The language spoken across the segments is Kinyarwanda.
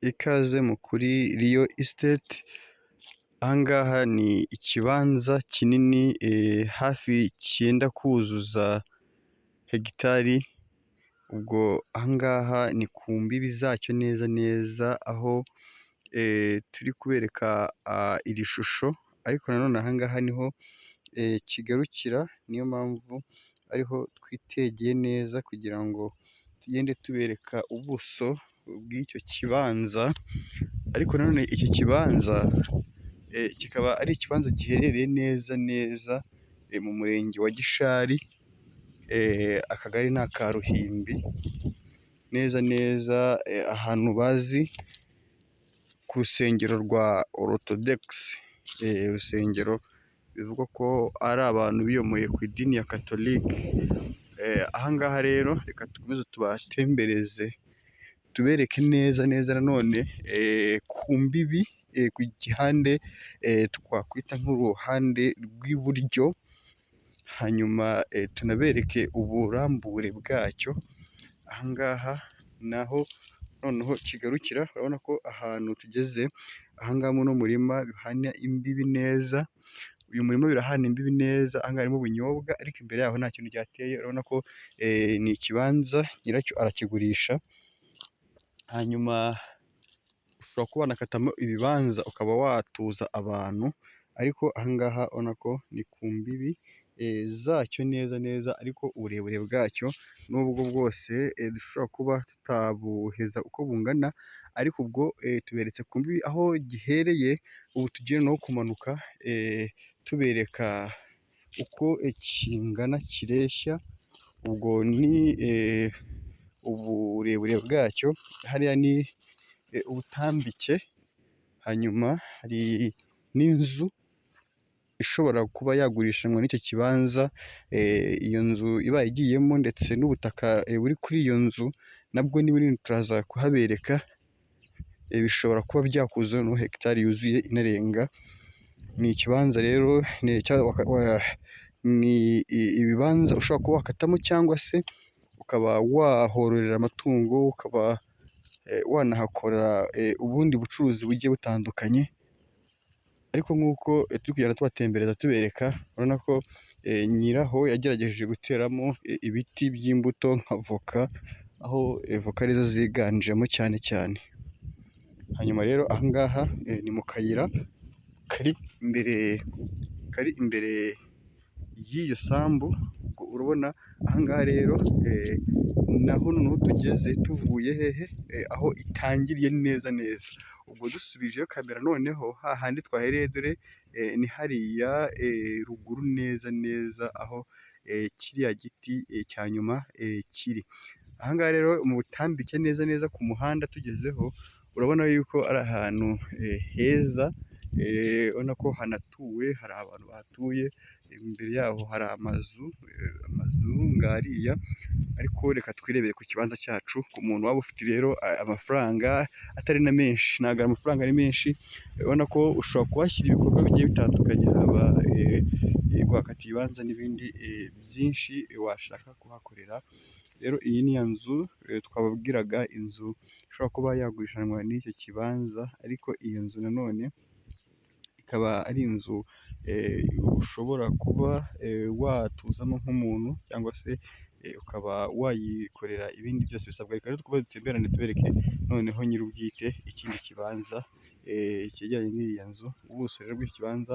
Ikaze kuri Riyo isiteti, aha ngaha ni ikibanza kinini hafi cyenda kuzuza hegitari, ubwo aha ngaha ni ku mbibi zacyo neza neza, aho turi kubereka iri shusho, ariko nanone aha ngaha niho kigarukira, niyo mpamvu ariho twitegeye neza kugira ngo tugende tubereka ubuso bw'icyo kibanza, ariko nanone iki kibanza kikaba ari ikibanza giherereye neza neza mu murenge wa Gishari, akagari ni aka Ruhimbi, neza neza ahantu bazi ku rusengero rwa orotodegisi, urusengero bivugwa ko ari abantu biyomoye ku idini ya katolike. Aha ngaha rero reka dukomeze tubatembereze, tubereke neza neza nanone ku mbibi, ku gihande twakwita nk'uruhande rw'iburyo, hanyuma tunabereke uburambure bwacyo. Aha ngaha naho noneho kigarukira, urabona ko ahantu tugeze aha ngaha muri uno murima bihana imbibi neza, uyu murima birahana imbibi neza, aha ngaha harimo ubunyobwa, ariko imbere yaho nta kintu kihateye, urabona ko ni ikibanza nyiracyo arakigurisha, hanyuma ushobora kuba wanakatamo ibibanza ukaba watuza abantu, ariko aha ngaha urabona ko ni ku mbibi zacyo neza neza, ariko uburebure bwacyo n'ubwo bwose dushobora kuba tutabuheza uko bungana, ariko ubwo tuberetse ku mbibi aho gihereye. Ubu tugiye no kumanuka tubereka uko kingana kireshya, ubwo ni uburebure bwacyo, hariya ni ubutambike, hanyuma hari n'inzu ishobora kuba yagurishanwa n'icyo kibanza, iyo nzu ibaye igiyemo ndetse n'ubutaka buri kuri iyo nzu nabwo ni bunini, turaza kuhabereka, bishobora kuba byakuzuza no hegitari yuzuye inarenga. Ni ikibanza rero ni ibibanza ushobora kuba wakatamo, cyangwa se ukaba wahororera amatungo, ukaba wanahakora ubundi bucuruzi bugiye butandukanye, ariko nk'uko turi kugenda tubatembereza tubereka, urabona ko nyiraho yagerageje guteramo ibiti by'imbuto nka voka, aho voka arizo ziganjemo cyane cyane. Hanyuma rero aha ngaha ni mu kayira kari imbere y'iyo sambu, urabona aha ngaha rero naho noneho tugeze tuvuye hehe, aho itangiriye neza neza, ubwo dusubijeyo kamera noneho hahandi twahereye, dore ni hariya ruguru neza neza, aho kiriya giti cya nyuma kiri. Aha ngaha rero mu butambike neza neza ku muhanda tugezeho, urabona yuko ari ahantu heza, urabona ko hanatuwe, hari abantu bahatuye, imbere yaho hari amazu ngariya, ariko reka twirebere ku kibanza cyacu, ku muntu waba ufite rero amafaranga atari na menshi, ntabwo amafaranga ari menshi, urabona ko ushobora kuhashyira ibikorwa bigiye bitandukanye, haba guhakata ibibanza n'ibindi byinshi washaka kuhakorera. Rero iyi ni ya nzu twababwiraga, inzu ishobora kuba yagurishanwa n'icyo kibanza, ariko iyo nzu nanone ikaba ari inzu ushobora kuba watuzamo nk'umuntu, cyangwa se ukaba wayikorera ibindi byose bisabwa. Reka rero twese dutemberane tubereke noneho nyir'ubwite ikindi kibanza cyegeranye n'iriya nzu. Ubuso rero bw'iki kibanza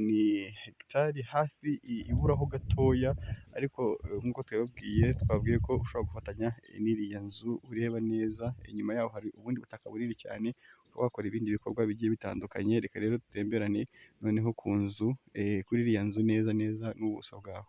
ni hegitari hafi iburaho gatoya, ariko nk'uko twababwiye ko ushobora gufatanya n'iriya nzu ureba neza, inyuma yaho hari ubundi butaka bunini cyane wakora ibindi bikorwa bigiye bitandukanye. Reka rero dutemberane noneho ku nzu, kuri iriya nzu neza neza n'ubuso bwaho.